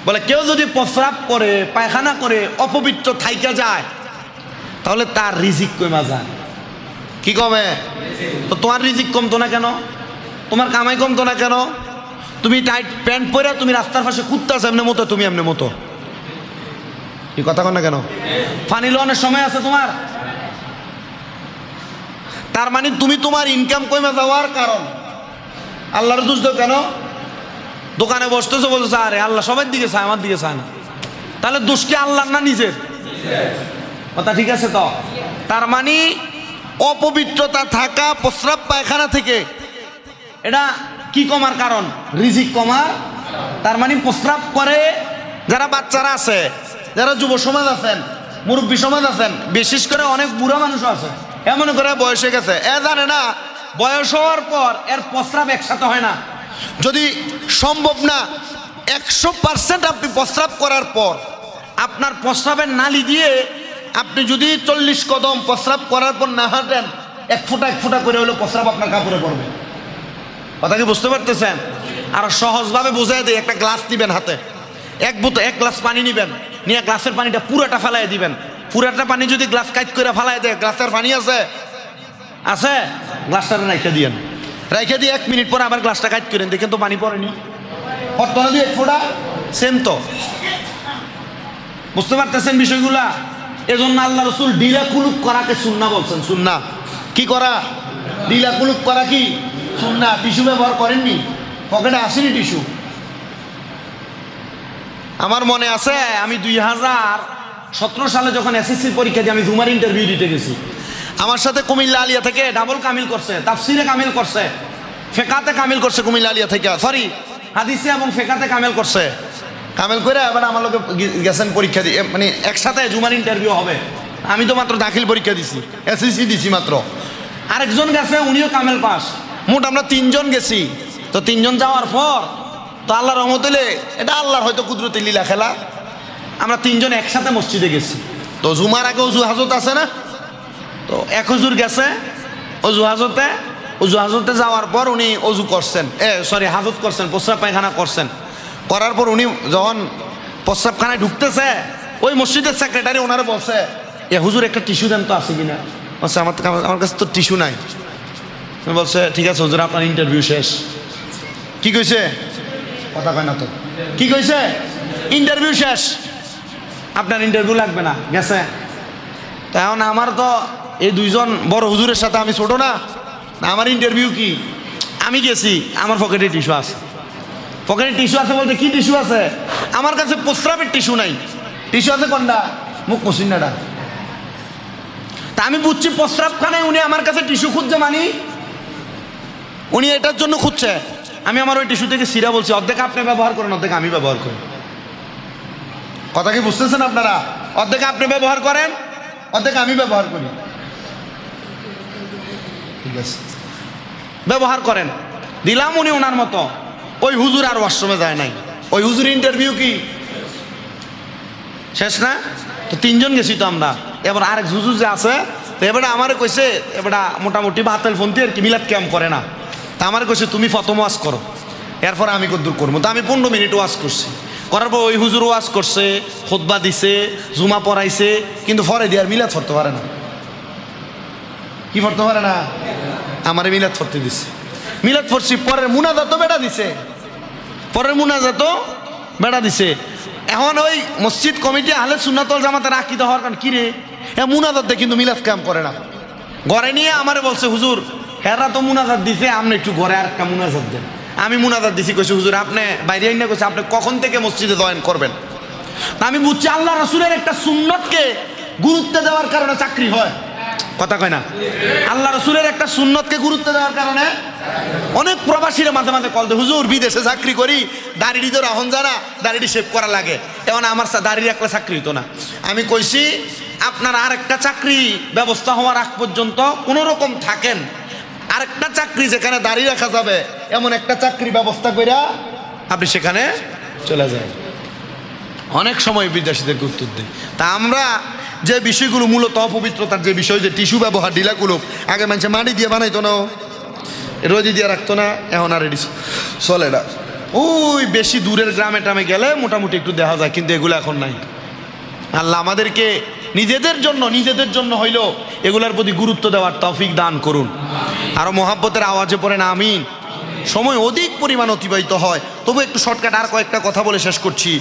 বলে কেউ যদি প্রস্রাব করে পায়খানা করে অপবিত্র থাইকা যায় তাহলে তার রিজিক কমা যায়। কি কমে? তো তোমার রিজিক কমতো না কেন? তোমার কামাই কমতো না কেন? তুমি টাইট প্যান্ট পরে তুমি রাস্তার পাশে কুত্তাছ এমনি মতো, তুমি এমনি মতো, কি কথা কন না কেন? ফানি লোনের সময় আছে তোমার? তার মানে তুমি তোমার ইনকাম কমে যাওয়ার কারণ আল্লাহর দোষ দাও কেন? দোকানে বসতেছো বলছো আরে আল্লাহ সবার দিকে চায়, আমার দিকে চায় না, তাহলে দোষ কি আল্লাহর না নিজের? কথা ঠিক আছে তো? তার মানে অপবিত্রতা থাকা প্রস্রাব পায়খানা থেকে এটা কি কমার কারণ? রিজিক কমার। তার মানে প্রস্রাব করে যারা বাচ্চারা আছে, যারা যুব সমাজ আছেন, মুরব্বী সমাজ আছেন, বিশেষ করে অনেক বুড়া মানুষ আছে, এমন করে বয়স হয়ে গেছে, এ জানে না বয়স হওয়ার পর এর প্রস্রাব একসাথে হয় না। যদি সম্ভব না 100% আপনি প্রস্রাব করার পর আপনার প্রস্রাবের নালি দিয়ে আপনি যদি 40 কদম প্রস্রাব করার পর না হাঁটেন, এক ফোঁটা করে হলো প্রস্রাব আপনার কাপড়ে পড়বে। কথা কি বুঝতে পারতেছেন? আর সহজভাবে বোঝাই দেয়, একটা গ্লাস নিবেন হাতে, এক গ্লাস পানি নিবেন, নিয়ে গ্লাসের পানিটা পুরোটা ফেলাই দিবেন। পুরোটা পানি যদি গ্লাস কাইট করে ফেলাই দেয়, গ্লাসের পানি আছে আছে গ্লাসটা রাইখে দিয়েন, রাইখে দিয়ে 1 মিনিট পরে আবার গ্লাসটা কাইট করেন, দেখেন তো পানি পড়েনি, পড়তো না দিয়ে 1 ফোঁটা, সেম তো। বুঝতে পারতেছেন বিষয়গুলা? এজন্য আল্লাহ রসুল ডিলা কুলুপ করাকে সুন্নাহ বলছেন। সুন্নাহ কি করা? ডিলা কুলুপ করা কি সুন্নাহ। টিস্যু ব্যবহার করেননি? পকেটে আসেনি টিস্যু? আমার মনে আছে আমি 2017 সালে যখন এসএসসি পরীক্ষা দিয়ে আমি জুমার ইন্টারভিউ দিতে গেছি, আমার সাথে কুমিল্লা আলিয়া থেকে ডাবল কামিল করছে, তাফসিরে কামিল করছে, ফেকাতে কামিল করছে কুমিল্লা আলিয়া থেকে, সরি হাদিসে এবং ফেকাতে কামিল করছে। কামিল করে এবার আমার লোকে গেছেন পরীক্ষা দিয়ে, মানে একসাথে জুমার ইন্টারভিউ হবে। আমি তো মাত্র দাখিল পরীক্ষা দিছি, এসএসসি দিছি মাত্র। আরেকজন গেছে, উনিও কামেল পাস। মোট আমরা 3 জন গেছি। তো 3 জন যাওয়ার পর তো আল্লাহ রহমত হলে, এটা আল্লাহর হয়তো কুদরতি লীলা খেলা, আমরা 3 জন একসাথে মসজিদে গেছি। তো জুমার আগে অজু হাজত আছে না? তো এক হুজুর গেছে অজু হাজতে যাওয়ার পর উনি অজু করছেন, হাজত করছেন, প্রস্রাব পায়খানা করছেন। করার পর উনি যখন প্রস্রাবখানায় ঢুকতেছে, ওই মসজিদের সেক্রেটারি ওনারা বলছে, এ হুজুর একটা টিস্যু দেন তো, আছে কিনা? বলছে আমার কাছে তো টিস্যু নাই। বলছে ঠিক আছে হুজুর, আপনার ইন্টারভিউ শেষ। কি কইছে? কথা কয় না তো। কি কইছে? ইন্টারভিউ শেষ, আপনার ইন্টারভিউ লাগবে না, গেছে। তো এখন আমার তো এই 2 জন বড় হুজুরের সাথে আমি ছোট না, আমার ইন্টারভিউ কি? আমি গেছি, আমার পকেটে টিস্যু আছে। পকেটে টিস্যু আছে বলতে কি টিস্যু আছে? আমার কাছে প্রস্রাবের টিস্যু নাই। টিস্যু আছে কোনটা? মুখ মসিনাটা। তা আমি বুঝছি প্রস্রাবখানায় উনি আমার কাছে টিস্যু খুঁজছে, মানে উনি এটার জন্য খুঁজছে। আমি আমার ওই টিস্যু থেকে সিরা বলছি, অর্ধেক আপনি ব্যবহার করেন, অর্ধেক আমি ব্যবহার করি। কথা কি বুঝতেছেন আপনারা? অর্ধেক আপনি ব্যবহার করেন, অর্ধেক আমি ব্যবহার করি। ঠিক আছে, ব্যবহার করেন, দিলাম। উনি ওনার মতো। ওই হুজুর আর ওয়াশরুমে যায় নাই। ওই হুজুর ইন্টারভিউ কি শেষ না? তো 3 জন গেছি তো আমরা। এবার আরেক হুজুর যে আছে, তো এবারে আমারে কইছে, এবারে মোটামুটি বাতেল ফোনতে আর কি মিলাদ ক্যাম্প করে না, তা আমার কইছে তুমি প্রথম ওয়াজ করো, এরপর আমি কদ্দুর করবো। তো আমি 15 মিনিট ওয়াজ করছি। করার পর ওই হুজুর ওয়াজ করছে, খুতবা দিছে, জুমা পড়াইছে, কিন্তু পরে দিয়ে আর মিলাদ পড়তে পারে না। কি পড়তে পারে না? আমারে মিলাদ পড়তে দিছে। মিলাদ পড়ছি, পরের মুনাজাতও বেড়া দিছে, এখন ওই মসজিদ কমিটি আহলে সুন্নাত ওয়াল জামাতের আকীদা হওয়ার কারণ কি রে, মুনাজাত দেয় কিন্তু মিলাদ কাম করে না। ঘরে নিয়ে আমারে বলছে হুজুর হেরা তো মুনাজাত দিছে, আপনি একটু ঘরে আর একটা মুনাজাত দেন। আমি মুনাজাত দিছি, কইছি হুজুর আপনি বাইরে আইনা কইছে আপনি কখন থেকে মসজিদে জয়েন করবেন। আমি বুঝছি আল্লাহ রাসূলের একটা সুন্নতকে গুরুত্ব দেওয়ার কারণে চাকরি হয়। কথা কয় না? আল্লাহ রাসূলের একটা সুন্নতকে গুরুত্ব দেওয়ার কারণে অনেক প্রবাসীরা মাঝে মাঝে কল দেয়, হুজুর বিদেশে চাকরি করি, দাড়িটি তো রাহন জানা, দাড়িটি শেভ করা লাগে, এখন আমার দাড়ি রাখলে চাকরি হতো না। আমি কইছি আপনার আরেকটা চাকরি ব্যবস্থা হওয়ার আগ পর্যন্ত কোনো রকম থাকেন, আরেকটা চাকরি যেখানে দাড়ি রাখা যাবে এমন একটা চাকরি ব্যবস্থা কইরা আপনি সেখানে চলে যান। অনেক সময় বিদেশিদেরকে উত্তর দিই। তা আমরা যে বিষয়গুলো মূলত অপবিত্রতার যে বিষয়, যে টিস্যু ব্যবহার, ডিলাগুলো আগে মানুষে মাটি দিয়ে বানাইতো না, রোদি দিয়ে রাখতো না, এখন আর এটি চলে না। ওই বেশি দূরের গ্রামে টামে গেলে মোটামুটি একটু দেখা যায়, কিন্তু এগুলো এখন নাই। আল্লাহ আমাদেরকে নিজেদের জন্য হইলেও এগুলার প্রতি গুরুত্ব দেওয়ার তৌফিক দান করুন। আরো মোহাব্বতের আওয়াজে পড়েন আমিন। সময় অধিক পরিমাণ অতিবাহিত হয়, তবু একটু শর্টকাট আর কয়েকটা কথা বলে শেষ করছি।